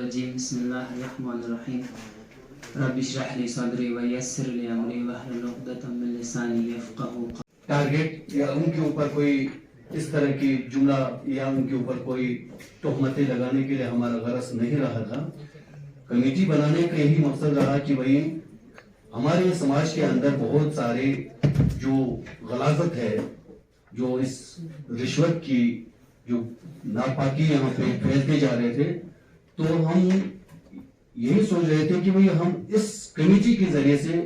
रजीम बिस्मिल्लाहिर्रहमानिर्रहीम रब्बि इश्रह ली सदरी व यस्सिर ली अमरी वहलुल उक़दतम मिन लिसानी यफ़क़हू क़ौली। टारगेट या उनके ऊपर कोई इस तरह की जुमला या उनके ऊपर कोई तोहमतें लगाने के लिए हमारा गरज नहीं रहा था। कमेटी बनाने का यही मकसद रहा कि भाई हमारे समाज के अंदर बहुत सारे जो गलाजत है, जो इस रिश्वत की जो नापाकी यहाँ पे फैलते जा रहे थे, तो हम यही सोच रहे थे कि भाई हम इस कमेटी के जरिए से,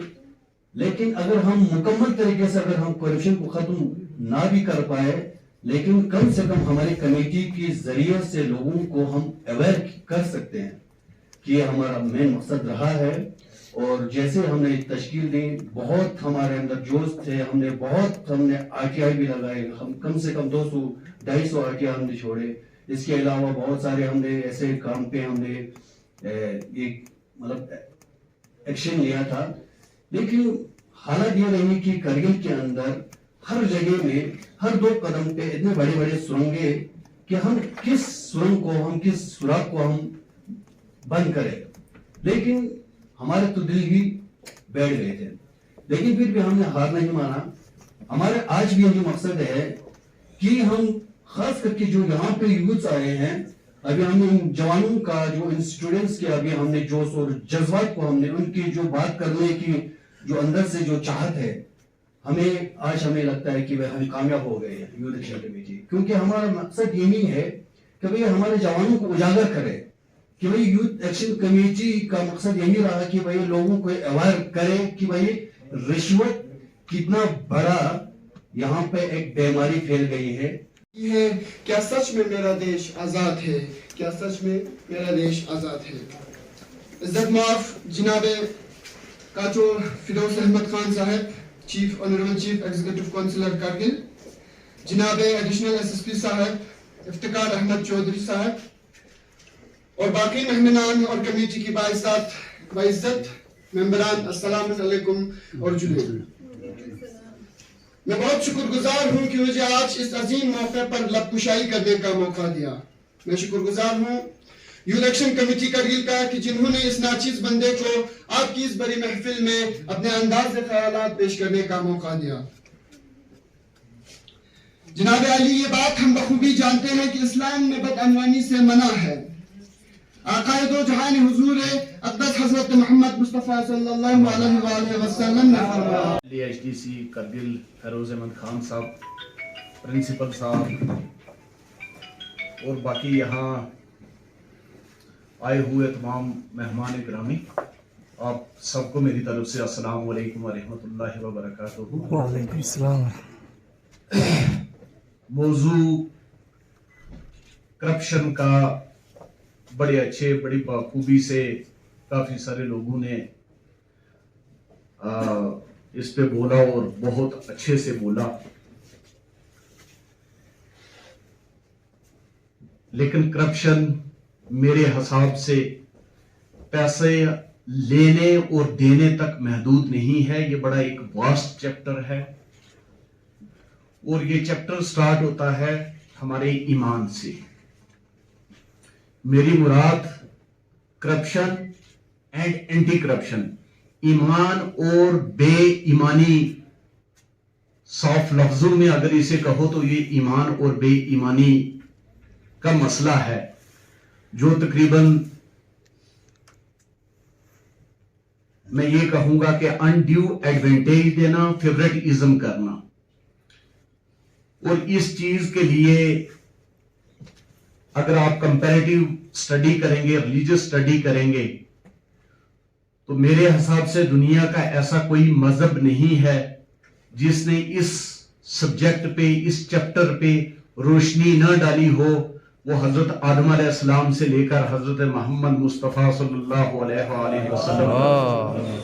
लेकिन अगर हम मुकम्मल तरीके से अगर हम करप्शन को खत्म ना भी कर पाए, लेकिन कम से कम हमारी कमेटी के जरिए से लोगों को हम अवेयर कर सकते हैं कि ये हमारा मेन मकसद रहा है। और जैसे हमने तश्कील दी, बहुत हमारे अंदर जोश थे, हमने आरटीआई भी लगाए, हम कम से कम 200-250 आरटीआई हमने छोड़े। इसके अलावा बहुत सारे हमने ऐसे काम पे हमने एक मतलब एक्शन लिया था। लेकिन हालत ये रही कि करगिल के अंदर हर जगह में हर 2 कदम पे इतने बड़े बड़े सुरंगे कि हम किस सुरंग को, हम किस सुराग को हम बंद करें। लेकिन हमारे तो दिल भी बैठ गए थे, लेकिन फिर भी हमने हार नहीं माना। हमारे आज भी यही मकसद है कि हम खास करके जो यहाँ पे यूथ आए हैं, अभी हमने इन जवानों का, जो इन स्टूडेंट्स के अभी हमने जोश और जज्बात को हमने उनकी जो बात करने की जो अंदर से जो चाहत है, हमें लगता है कि वह हम कामयाब हो गए हैं यूथ एक्शन कमेटी। क्योंकि हमारा मकसद यही है कि भाई हमारे जवानों को उजागर करे कि भाई यूथ एक्शन कमेटी का मकसद यही रहा कि भाई लोगों को अवेयर करे कि भाई रिश्वत कितना बड़ा यहाँ पे एक बीमारी फैल गई है। क्या सच में मेरा देश आजाद है? क्या सच में मेरा देश आजाद है? इज्जत माफ जनाबे काचो Firoz Ahmed Khan Sahab, chief honourable chief executive councillor Kargil, जनाबे एडिशनल एसएसपी साहब इफ्तिकार अहमद चौधरी साहब और बाकी मेहमानान और कमेटी की बाइज्जत मेंबरान, अस्सलाम वालेकुम और जुलूस। मैं बहुत शुक्रगुजार हूं कि मुझे आज इस अजीम मौके पर लबकुशाई करने का मौका दिया। मैं शुक्रगुजार हूं यूथ एक्शन कमेटी करगिल का कि जिन्होंने इस नाचीज बंदे को आपकी इस बड़ी महफिल में अपने अंदाज से ख्यालात पेश करने का मौका दिया। जनाब अली, ये बात हम बखूबी जानते हैं कि इस्लाम में बदअनवानी से मना है। आकाए दो जहान हुजूर अक़दस हज़रत मोहम्मद मुस्तफ़ा सल्लल्लाहु अलैहि वसल्लम ने फरमाया। एचडीसी करगिल फिरोज अहमद खान साहब, प्रिंसिपल साहब और बाकी यहाँ आए हुए तमाम मेहमान गिरामी, आप सबको मेरी तरफ से अस्सलाम वालेकुम व रहमतुल्लाहि व बरकातुहू। वालेकुम सलाम। मौजू करप्शन का बड़े अच्छे, बड़ी बखूबी से काफी सारे लोगों ने इस पे बोला और बहुत अच्छे से बोला। लेकिन करप्शन मेरे हिसाब से पैसे लेने और देने तक महदूद नहीं है। ये बड़ा एक वास्ट चैप्टर है और ये चैप्टर स्टार्ट होता है हमारे ईमान से। मेरी मुराद करप्शन एंड एंटी करप्शन, ईमान और बेईमानी, साफ लफ्जों में अगर इसे कहो तो ये ईमान और बेईमानी का मसला है, जो तकरीबन मैं ये कहूंगा कि अनड्यू एडवांटेज देना, फेवरेटिज्म करना। और इस चीज के लिए अगर आप कंपैरेटिव स्टडी करेंगे, रिलीजियस स्टडी करेंगे, तो मेरे हिसाब से दुनिया का ऐसा कोई मजहब नहीं है जिसने इस सब्जेक्ट पे, इस चैप्टर पे रोशनी न डाली हो। वो हजरत आदम अलैहिस्सलाम से लेकर हजरत मोहम्मद मुस्तफ़ा सल्लल्लाहु अलैहि वसल्लम।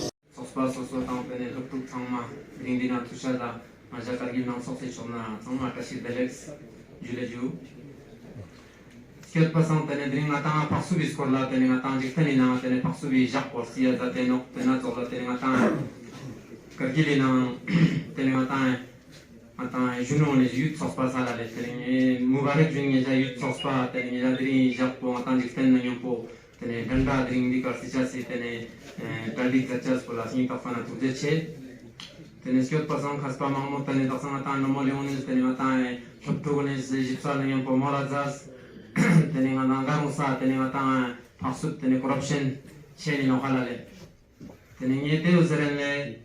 Sket pasan tene dring ngata paksu bis korla tene ngata jiktani na tene paksu bi jak porsia za tene nok tena zola tene ngata kargili na tene ngata juno ne yut sos pa sala le tene mubarak jun ne yut sos pa tene ne dri jak po ngata jiktani na nyampo tene danda dring di karsicha si tene tadi chachas polasi kafana tuje che tene skiot pasang khaspa mahmud tene daksana tan nomoleonis tene mata choptogones jipsal ngam pomorazas tene nganga musa tene mata pasut tene corruption cheni no halale tene ngete uzerele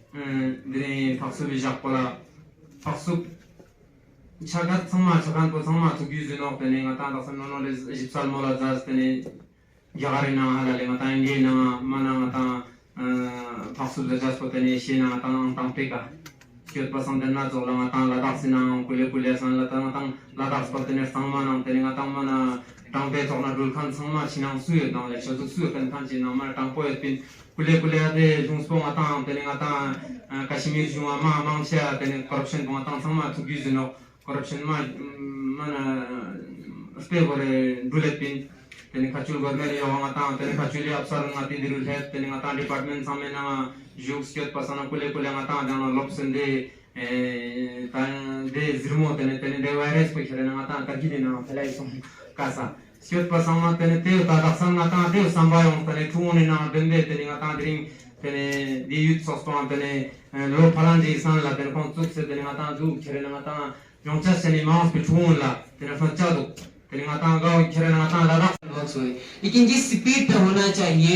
dre pasu bijak pola pasu chagat sama chagan po sama tu gizu no tene ngata daksana no les jipsal morazas tene Yagarina halale mata nge na mana mata pasu jas ko tene shina tang tang peka kiot pasang den na zola mata la daksina kule san la tang la daks ko tene sama na tene ngata mana tang be zona dul khan sama chinang suye na le shodu suye kan khan chinang mana tang poet pin kule ade jungspo mata tene ngata kashmir juma ma mangcha tene corruption ko mata sama tu gizno corruption ma mana spebore dulet pin tene kachul gormeri yawa ngata tene kachuli afsar ngati dirul het tene ngata department samme na jugs kiot pasana kule ngata dana lopsende tan de zirmo tene de virus pe khere ngata kargide na phelai som kasa kiot pasama tene te ta daksan ngata de sambayong tene thuni na dende tene ngata dring tene di youth sospan tene lo phalandi san la tene kontuk se tene ngata du khere ngata yongcha seni maus pe thun la tene fachadu लेकिन जिस speed पे होना चाहिए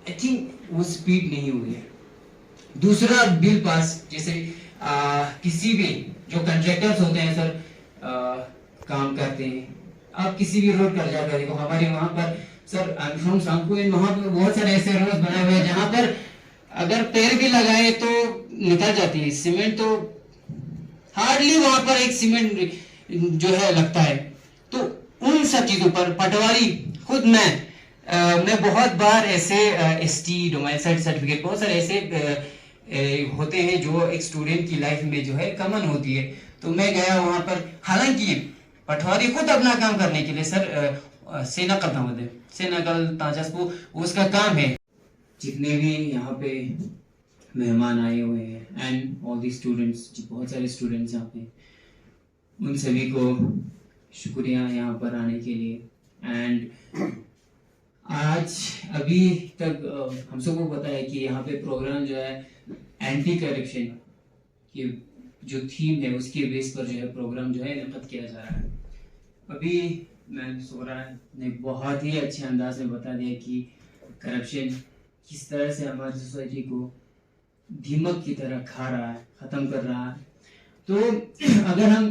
I think वो speed नहीं हुई है। दूसरा बिल पास जैसे किसी भी जो कंट्रैक्टर्स होते हैं सर काम करते हैं, आप किसी भी रोड पर जाकर देखो हमारे वहां पर sir I am from Sangpu and वहां पर बहुत सारे ऐसे रोड बनाए हुए हैं जहां पर अगर पैर भी लगाए तो निकल जाती है सीमेंट, तो हार्डली वहां पर एक सीमेंट जो है लगता है। तो उन सब चीजों पर पटवारी खुद मैं बहुत बार ऐसे एसटी डोमेन सर्टिफिकेट बहुत सारे ऐसे होते हैं जो एक स्टूडेंट की लाइफ में जो है कॉमन होती है। तो मैं गया वहां पर, हालांकि पटवारी खुद अपना काम करने के लिए सर सेना करता होते सेनाकल ताजसपू उसका काम है। जितने भी यहाँ पे मेहमान आए हुए हैं एंड ऑल दी स्टूडेंट्स, बहुत सारे स्टूडेंट्स यहाँ पे, उन सभी को शुक्रिया यहाँ पर आने के लिए। एंड आज अभी तक हम सबको पता है कि यहाँ पे प्रोग्राम जो है एंटी करप्शन की जो थीम है उसके बेस पर जो है प्रोग्राम जो है इनक़द किया जा रहा है। अभी मैम सोरा ने बहुत ही अच्छे अंदाज में बता दिया कि करप्शन किस तरह से हमारी सोसाइटी को दीमक की तरह खा रहा है, खत्म कर रहा है। तो अगर हम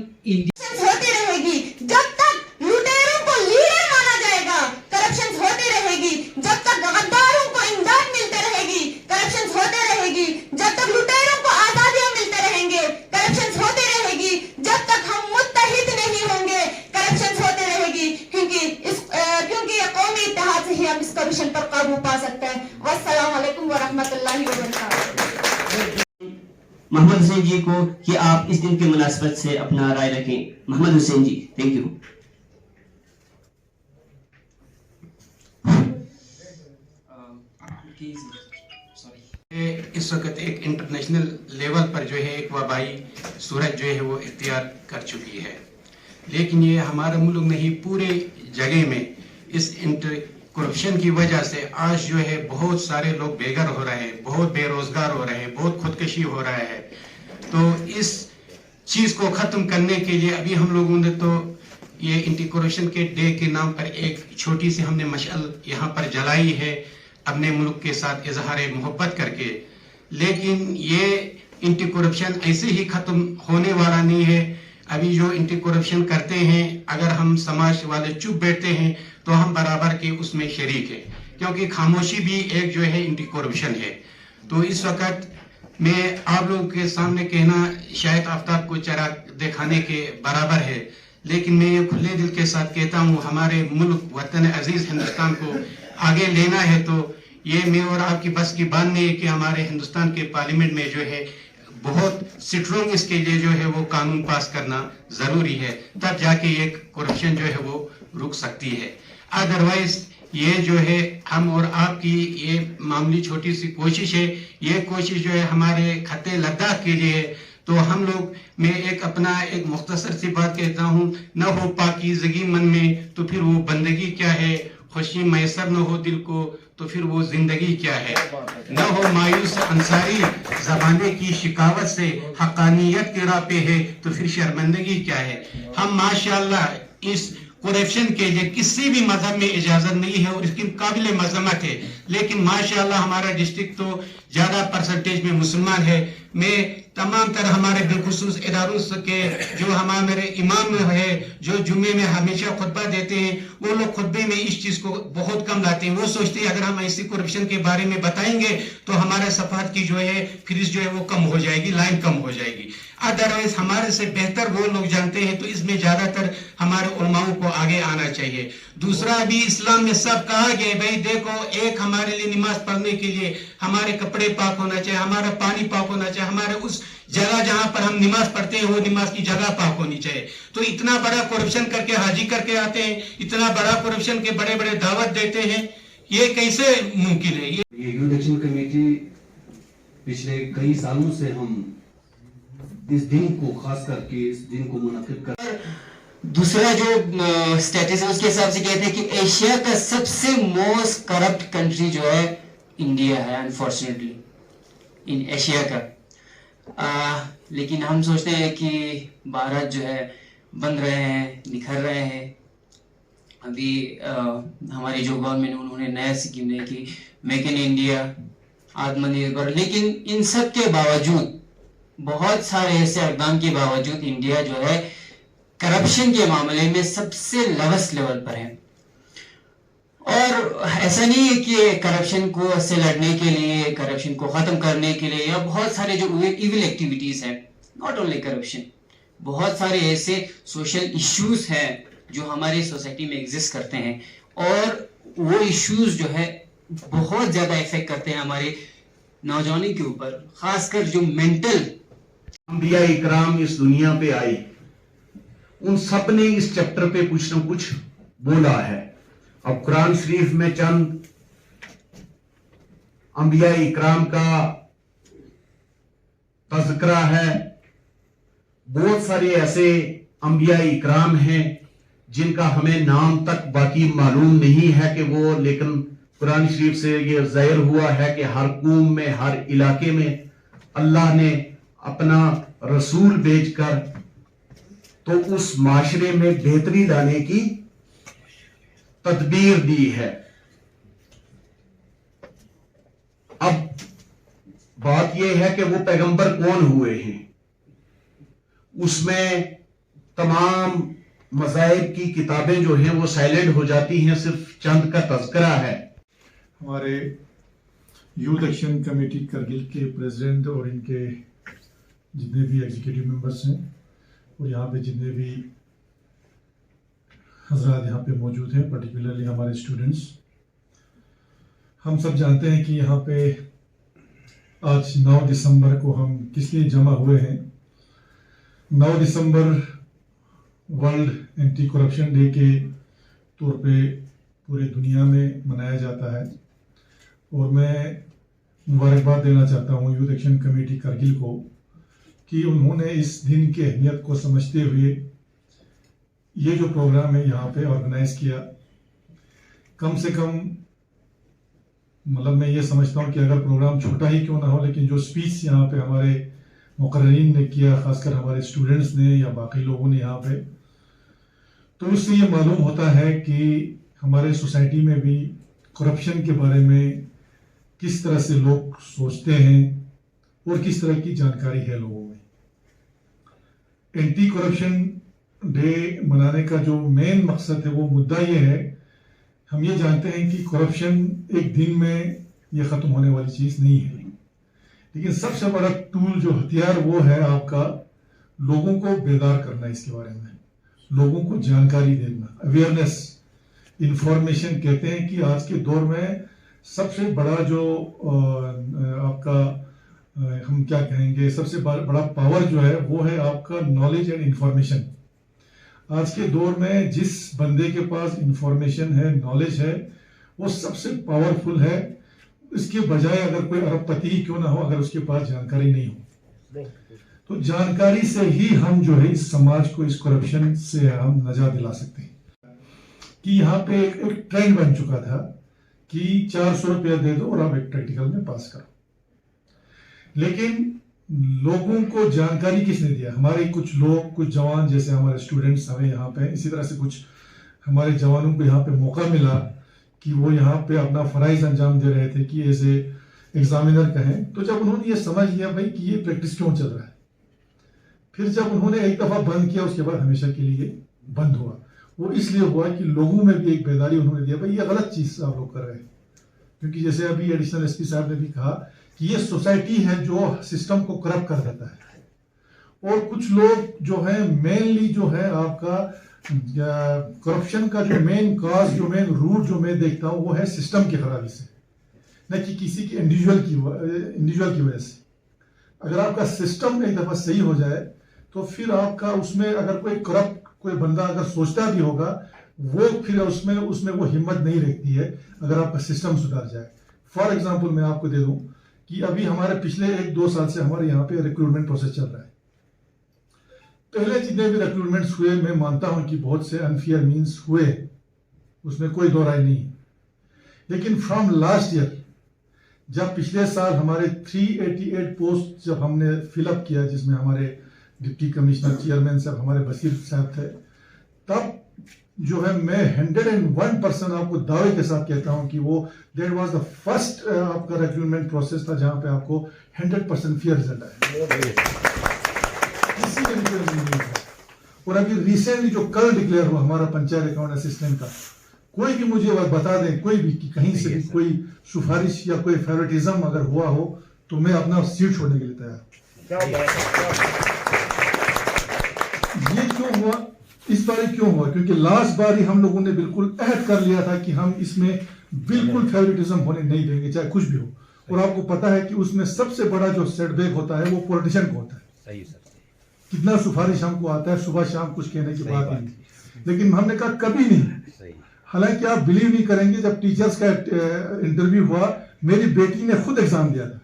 होती रहेगी जब तक लुटेरों को लीडर माना जाएगा, करप्शन होती रहेगी जब तक गद्दारों को इमदाद मिलते रहेगी, करप्शन होते रहेगी जब तक लुटेरों को आजादियां मिलते रहेंगे, करप्शन होती रहेगी जब तक हम मुत्तहिद नहीं होंगे, करप्शन होती रहेगी क्योंकि ये कौमी इत्तेहाद से ही हम इस करप्शन पर काबू पा सकते हैं। वस्सलाम वालेकुम व रहमतुल्लाहि व बरकातहू। मोहम्मद हुसैन जी को कि आप इस दिन की मुनासबत से अपना राय रखें। मोहम्मद हुसैन जी, थैंक यू। इस वक्त एक इंटरनेशनल लेवल पर जो है एक वबाई सूरत जो है वो इख्तियार कर चुकी है, लेकिन ये हमारा मुल्क नहीं पूरे जगह में इस करप्शन की वजह से आज जो है बहुत सारे लोग बेघर हो रहे हैं, बहुत बेरोजगार हो रहे हैं, बहुत खुदकशी हो रहा है। तो इस चीज को खत्म करने के लिए अभी हम लोगों ने तो ये एंटी करप्शन के डे के नाम पर एक छोटी सी हमने मशअल यहाँ पर जलाई है अपने मुल्क के साथ इजहार मोहब्बत करके, लेकिन ये एंटी करप्शन ऐसे ही खत्म होने वाला नहीं है। अभी जो एंटी करप्शन करते हैं, अगर हम समाज वाले चुप बैठते हैं तो हम बराबर के उसमें शरीक है, क्योंकि खामोशी भी एक जो है एंटी करप्शन है। तो इस वक्त मैं आप लोगों के सामने कहना शायद आफ्ताब को चराग दिखाने के बराबर है, लेकिन मैं ये खुले दिल के साथ कहता हूँ हमारे मुल्क वतन अजीज हिंदुस्तान को आगे लेना है तो ये मैं और आपकी बस की बात नहीं है कि हमारे हिंदुस्तान के पार्लियामेंट में जो है बहुत स्ट्रॉन्ग इसके लिए जो है वो कानून पास करना जरूरी है, तब जाके ये करप्शन जो है वो रुक सकती है। अदरवाइज ये जो है हम और आपकी ये मामूली छोटी सी कोशिश है, ये कोशिश जो है हमारे खत्ते लद्दाख के लिए है। तो हम लोग मैं एक अपना एक मुख्तसर सी बात कहता हूँ, न हो पाकीज़गी मन में तो फिर वो बंदगी क्या है, खुशी मैसर न हो दिल को तो फिर वो जिंदगी क्या है। न हो मायूस अंसारी ज़माने की शिकावत से हक़ानियत की राह पे है तो फिर शर्मिंदगी क्या है। हम माशाअल्लाह इस करप्शन के लिए किसी भी मजहब में इजाजत नहीं है और इसकी काबिल मजम्मत है, लेकिन माशाअल्लाह हमारा डिस्ट्रिक्ट तो ज्यादा परसेंटेज में मुसलमान है। मैं तमाम तरह हमारे बिलखुसूस इदारों के जो हमारे इमाम है जो जुम्मे में हमेशा खुतबा देते हैं, वो लोग खुतबे में इस चीज को बहुत कम लाते हैं। वो सोचते हैं अगर हम ऐसी करप्शन के बारे में बताएंगे तो हमारे सफात की जो है फीस जो है वो कम हो जाएगी, लाइन कम हो जाएगी। अदरवाइज हमारे से बेहतर वो लोग जानते हैं, तो इसमें ज्यादातर हमारे उलमाओं को आगे आना चाहिए। दूसरा भी इस्लाम में सब कहा गया भाई देखो, एक हमारे लिए नमाज पढ़ने के लिए हमारे कपड़े पाक होना चाहिए, हमारा पानी पाक होना चाहिए, हमारे उस जगह जहां पर हम नमाज पढ़ते हैं वो नमाज की जगह पाक होनी चाहिए। तो इतना बड़ा करप्शन करके हाजी करके आते हैं, इतना बड़ा करप्शन के बड़े बड़े दावत देते हैं, ये कैसे मुमकिन है। ये यूथ एक्शन कमेटी पिछले कई सालों से हम इस दिन को खास करके इस दिन को मुनाकिब कर। दूसरा जो स्टेटस है उसके हिसाब से कहते हैं कि एशिया का सबसे मोस्ट करप्ट कंट्री जो है इंडिया है, अनफॉर्चुनेटली इन एशिया का। लेकिन हम सोचते हैं कि भारत जो है बन रहे हैं, निखर रहे हैं। अभी हमारी जो गवर्नमेंट उन्होंने नया स्कीम है कि मेक इन इंडिया, आत्मनिर्भर, लेकिन इन सब के बावजूद बहुत सारे ऐसे अकदाम के बावजूद इंडिया जो है करप्शन के मामले में सबसे लोवेस्ट लेवल पर है। और ऐसा नहीं है कि करप्शन को से लड़ने के लिए, करप्शन को खत्म करने के लिए या बहुत सारे जो इविल एक्टिविटीज हैं, नॉट ओनली करप्शन, बहुत सारे ऐसे सोशल इश्यूज हैं जो हमारी सोसाइटी में एग्जिस्ट करते हैं और वो इश्यूज जो है बहुत ज्यादा इफेक्ट करते हैं हमारे नौजवानों के ऊपर, खासकर जो मेंटल। अंबिया इकराम इस दुनिया पे आई, उन सब ने इस चैप्टर पे कुछ न कुछ बोला है। अब कुरान शरीफ में चंद अंबिया इकराम का तज़किरा है। बहुत सारे ऐसे अंबिया इकराम हैं जिनका हमें नाम तक बाकी मालूम नहीं है कि वो, लेकिन कुरान शरीफ से ये ज़ाहिर हुआ है कि हर कौम में, हर इलाके में अल्लाह ने अपना रसूल भेजकर तो उस माशरे में बेहतरी लाने की तदबीर दी है। अब बात यह है कि वो पैगंबर कौन हुए हैं। उसमें तमाम मज़ाहिब की किताबें जो हैं वो साइलेंट हो जाती हैं, सिर्फ चंद का तज़किरा है। हमारे यूथ एक्शन कमेटी करगिल के प्रेसिडेंट और इनके जितने भी एग्जीक्यूटिव मेंबर्स हैं और यहाँ पे जितने भी हजरात यहाँ पे मौजूद हैं, पर्टिकुलरली हमारे स्टूडेंट्स, हम सब जानते हैं कि यहाँ पे आज 9 दिसंबर को हम किस लिए जमा हुए हैं। 9 दिसंबर वर्ल्ड एंटी करप्शन डे के तौर पे पूरे दुनिया में मनाया जाता है और मैं मुबारकबाद देना चाहता हूँ यूथ एक्शन कमेटी करगिल को कि उन्होंने इस दिन की अहमियत को समझते हुए ये जो प्रोग्राम है यहाँ पे ऑर्गेनाइज किया। कम से कम मतलब मैं ये समझता हूँ कि अगर प्रोग्राम छोटा ही क्यों ना हो, लेकिन जो स्पीच यहाँ पे हमारे मुकर्रीन ने किया, खासकर हमारे स्टूडेंट्स ने या बाकी लोगों ने यहाँ पे, तो उससे ये मालूम होता है कि हमारे सोसाइटी में भी करप्शन के बारे में किस तरह से लोग सोचते हैं और किस तरह की जानकारी है लोगों में। एंटी करप्शन डे मनाने का जो मेन मकसद है, वो मुद्दा ये है, हम ये जानते हैं कि करप्शन एक दिन में ये ख़त्म होने वाली चीज़ नहीं है, लेकिन सबसे बड़ा टूल जो हथियार वो है आपका लोगों को बेदार करना, इसके बारे में लोगों को जानकारी देना, अवेयरनेस, इंफॉर्मेशन। कहते हैं कि आज के दौर में सबसे बड़ा जो आपका हम क्या कहेंगे, सबसे बड़ा पावर जो है वो है आपका नॉलेज एंड इंफॉर्मेशन। आज के दौर में जिस बंदे के पास इंफॉर्मेशन है, नॉलेज है, वो सबसे पावरफुल है। इसके बजाय अगर कोई अरबपति ही क्यों ना हो, अगर उसके पास जानकारी नहीं हो, तो जानकारी से ही हम जो है इस समाज को इस करप्शन से हम नजात दिला सकते हैं। कि यहाँ पे एक ट्रेंड बन चुका था कि 400 रुपया दे दो और आप एक प्रैक्टिकल में पास करो। लेकिन लोगों को जानकारी किसने दिया? हमारे कुछ लोग, कुछ जवान जैसे हमारे स्टूडेंट्स हमें यहाँ पे, इसी तरह से कुछ हमारे जवानों को यहाँ पे मौका मिला कि वो यहाँ पे अपना फराइज अंजाम दे रहे थे कि ऐसे एग्जामिनर कहें। तो जब उन्होंने ये समझ लिया भाई कि ये प्रैक्टिस क्यों चल रहा है, फिर जब उन्होंने एक दफा बंद किया उसके बाद हमेशा के लिए बंद हुआ। वो इसलिए हुआ कि लोगों में भी एक बेदारी उन्होंने दिया भाई ये गलत चीज आप लोग कर रहे हैं। क्योंकि जैसे अभी एडिशनल एसपी साहब ने भी कहा कि ये सोसाइटी है जो सिस्टम को करप्ट कर देता है। और कुछ लोग जो है मेनली जो है आपका करप्शन का जो मेन कॉज, जो मेन रूट जो मैं देखता हूँ वो है सिस्टम की खराबी से, न कि किसी की इंडिविजुअल की वजह से। अगर आपका सिस्टम एक दफा सही हो जाए तो फिर आपका उसमें अगर कोई करप्ट कोई बंदा अगर सोचता भी होगा वो फिर उसमें वो हिम्मत नहीं रखती है अगर आपका सिस्टम सुधार जाए। फॉर एग्जांपल मैं आपको दे दूं कि अभी हमारे पिछले 1-2 साल से हमारे यहाँ पे रिक्रूटमेंट प्रोसेस चल रहा है। पहले जितने भी रिक्रूटमेंट्स हुए मैं मानता हूं कि बहुत से अनफेयर मीन्स हुए, उसमें कोई दो राय नहीं। लेकिन फ्रॉम लास्ट ईयर जब पिछले साल हमारे 388 पोस्ट जब हमने फिलअप किया, जिसमें हमारे डिप्टी कमिश्नर चेयरमैन साहब हमारे बशीर साहब थे, तब जो है मैं 101% आपको दावे के साथ कहता हूं कि वो दैट वाज द फर्स्ट आपका रिक्रूटमेंट प्रोसेस था जहां पे आपको 100% फेयर रिजल्ट आया। किसी के नहीं था। और अभी रिसेंटली जो कल डिक्लेयर हुआ हमारा पंचायत अकाउंट असिस्टेंट का, कोई भी मुझे बता दें कोई भी कि कहीं से भी कोई सिफारिश या कोई फेवरेटिज्म अगर हुआ हो तो मैं अपना सीट छोड़ने के लिए तैयार। ये क्यों हुआ, इस बार क्यों हुआ? क्योंकि लास्ट बार ही हम लोगों ने बिल्कुल अहद कर लिया था कि हम इसमें बिल्कुल फेवरेटिज्म होने नहीं देंगे चाहे कुछ भी हो। और आपको पता है कि उसमें सबसे बड़ा जो सेटबैक होता है वो पॉलिटिशियन को होता है। सही सर, कितना सिफारिश हमको आता है सुबह शाम कुछ कहने की बात नहीं, लेकिन हमने कहा कभी नहीं। हालांकि आप बिलीव नहीं करेंगे, जब टीचर्स का इंटरव्यू हुआ मेरी बेटी ने खुद एग्जाम दिया था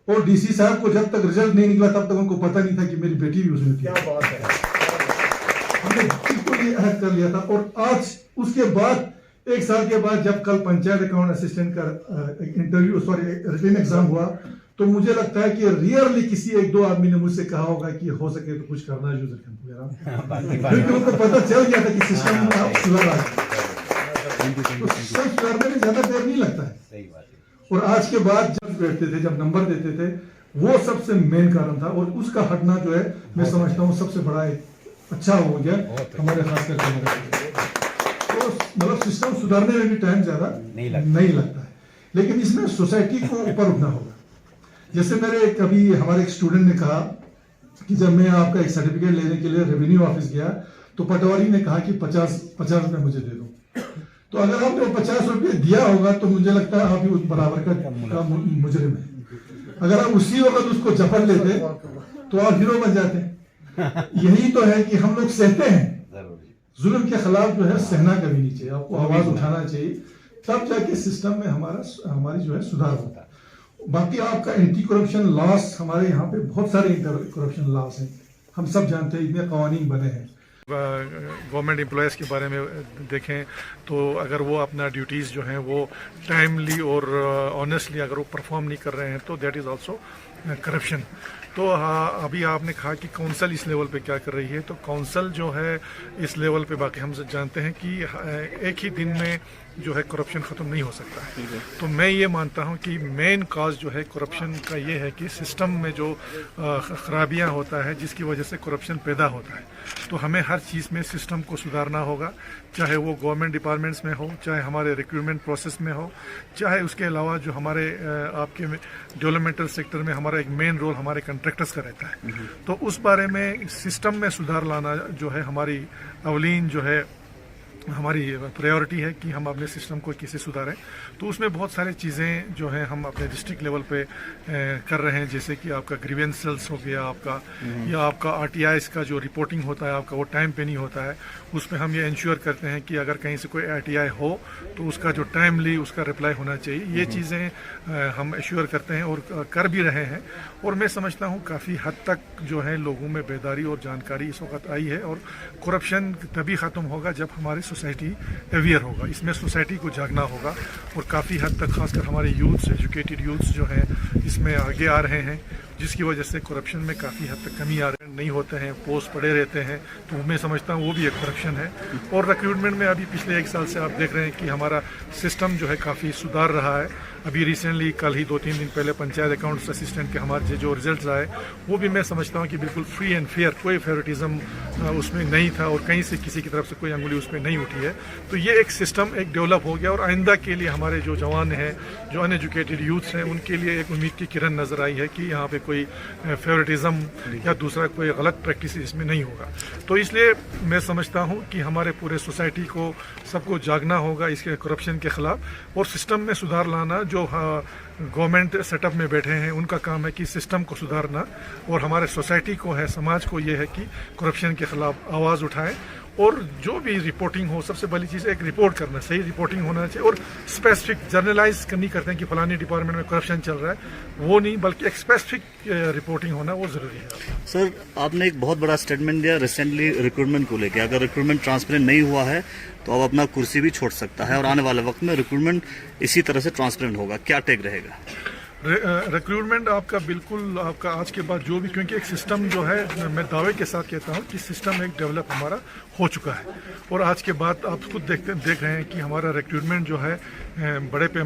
और डीसी साहब को जब तक रिजल्ट नहीं निकला तब तक उनको पता नहीं था कि मेरी बेटी भी उसमें थी। क्या बात है, हमने बिल्कुल ये अहद कर लिया था। और आज उसके बाद 1 साल के बाद जब कल पंचायत अकाउंट असिस्टेंट का रिटन एग्जाम हुआ तो मुझे लगता है कि रियरली किसी 1-2 आदमी ने मुझसे कहा होगा कि हो सके तो कुछ करना यूजर क्योंकि उनको पता चल गया था कि सिस्टम में आप सुधार आ तो सिस्टम सुधारने में ज्यादा देर नहीं लगता है। और आज के बाद जब बैठते थे, जब नंबर देते थे, वो सबसे मेन कारण था। और उसका हटना जो है मैं समझता हूँ सबसे बड़ा एक अच्छा हो गया हमारे खास करके। तो मतलब सिस्टम सुधारने में भी टाइम ज्यादा नहीं लगता है, लेकिन इसमें सोसाइटी को ऊपर उठना होगा। जैसे मेरे कभी हमारे एक स्टूडेंट ने कहा कि जब मैं आपका एक सर्टिफिकेट लेने के लिए रेवेन्यू ऑफिस गया तो पटवारी ने कहा कि 50 रुपए मुझे दे दो। तो अगर आपने 50 रुपये दिया होगा तो मुझे लगता है आप ही उस बराबर का मुजरिम है। अगर आप उसी वक्त उसको जफर लेते तो आप हीरो बन जाते। यही तो है कि हम लोग सहते हैं, जुल्म के खिलाफ जो है सहना कभी नहीं चाहिए, आपको आवाज उठाना चाहिए, तब जाके सिस्टम में हमारी जो है सुधार होता है। बाकी आपका एंटी करप्शन लॉस, हमारे यहाँ पे बहुत सारे करप्शन लॉस हैं, हम सब जानते हैं, इतने कानून बने हैं। गवर्नमेंट एम्प्लॉयज़ के बारे में देखें तो अगर वो अपना ड्यूटीज़ जो हैं वो टाइमली और ऑनेस्टली अगर वो परफॉर्म नहीं कर रहे हैं तो दैट इज़ आल्सो करप्शन। तो अभी आपने कहा कि काउंसिल इस लेवल पे क्या कर रही है, तो काउंसिल जो है इस लेवल पे बाकी हम जानते हैं कि एक ही दिन में जो है करप्शन ख़त्म नहीं हो सकता है। तो मैं ये मानता हूँ कि मेन कॉज जो है करप्शन का ये है कि सिस्टम में जो खराबियाँ होता है जिसकी वजह से करप्शन पैदा होता है। तो हमें हर चीज़ में सिस्टम को सुधारना होगा, चाहे वो गवर्नमेंट डिपार्टमेंट्स में हो, चाहे हमारे रिक्रूटमेंट प्रोसेस में हो, चाहे उसके अलावा जो हमारे आपके डेवलपमेंटल सेक्टर में हमारा एक मेन रोल हमारे कंट्रैक्टर्स का रहता है। तो उस बारे में सिस्टम में सुधार लाना जो है हमारी अवलीन जो है हमारी प्रायोरिटी है कि हम अपने सिस्टम को कैसे सुधारें। तो उसमें बहुत सारी चीज़ें जो हैं हम अपने डिस्ट्रिक्ट लेवल पे कर रहे हैं, जैसे कि आपका ग्रीवेंसेल्स हो गया आपका, या आपका आरटीआईस का जो रिपोर्टिंग होता है आपका वो टाइम पे नहीं होता है। उसमें हम ये इंश्योर करते हैं कि अगर कहीं से कोई आरटीआई हो तो उसका जो टाइमली उसका रिप्लाई होना चाहिए। ये चीज़ें हम इंश्योर करते हैं और कर भी रहे हैं। और मैं समझता हूँ काफ़ी हद तक जो है लोगों में बेदारी और जानकारी इस वक्त आई है, और करप्शन तभी ख़त्म होगा जब हमारे सोसाइटी अवेयर होगा। इसमें सोसाइटी को जागना होगा और काफ़ी हद तक खासकर हमारे यूथ्स, एजुकेटेड यूथ्स जो हैं इसमें आगे आ रहे हैं, जिसकी वजह से करप्शन में काफ़ी हद तक कमी आ रही नहीं होते हैं, पोस्ट पड़े रहते हैं, तो मैं समझता हूँ वो भी एक करप्शन है। और रिक्रूटमेंट में अभी पिछले 1 साल से आप देख रहे हैं कि हमारा सिस्टम जो है काफ़ी सुधार रहा है। अभी रिसेंटली कल ही 2-3 दिन पहले पंचायत अकाउंट्स असिस्टेंट के हमारे जो रिजल्ट्स आए वो भी मैं समझता हूँ कि बिल्कुल फ्री एंड फेयर, कोई फेवरेटिज्म उसमें नहीं था और कहीं से किसी की तरफ से कोई अंगुली उसमें नहीं उठी है। तो ये एक सिस्टम एक डेवलप हो गया और आइंदा के लिए हमारे जो जवान हैं, जो अनएजुकेटेड यूथ्स हैं, उनके लिए एक उम्मीद की किरण नज़र आई है कि यहाँ पे कोई फेवरेटिज्म या दूसरा कोई गलत प्रैक्टिस इसमें नहीं होगा। तो इसलिए मैं समझता हूँ कि हमारे पूरे सोसाइटी को सबको जागना होगा इसके करप्शन के ख़िलाफ़ और सिस्टम में सुधार लाना। जो गवर्नमेंट सेटअप में बैठे हैं उनका काम है कि सिस्टम को सुधारना और हमारे सोसाइटी को है, समाज को ये है कि करप्शन के ख़िलाफ़ आवाज़ उठाएं और जो भी रिपोर्टिंग हो, सबसे पहली चीज़ एक रिपोर्ट करना, सही रिपोर्टिंग होना चाहिए और स्पेसिफिक जर्नलाइज नहीं करते हैं कि फलानी डिपार्टमेंट में करप्शन चल रहा है, वो नहीं, बल्कि एक स्पेसिफिक रिपोर्टिंग होना वो ज़रूरी है। सर, आपने एक बहुत बड़ा स्टेटमेंट दिया रिसेंटली रिक्रूटमेंट को लेकर। अगर रिक्रूटमेंट ट्रांसपेरेंट नहीं हुआ है तो अब अपना कुर्सी भी छोड़ सकता है और आने वाले वक्त में रिक्रूटमेंट इसी तरह से ट्रांसपेरेंट होगा, क्या टेक रहेगा? रिक्रूटमेंट आपका बिल्कुल आपका आज के बाद जो भी, क्योंकि एक सिस्टम जो है, मैं दावे के साथ कहता हूँ कि सिस्टम एक डेवलप हमारा हो चुका है और आज के बाद आप खुद देख रहे हैं कि हमारा रिक्रूटमेंट जो है बड़े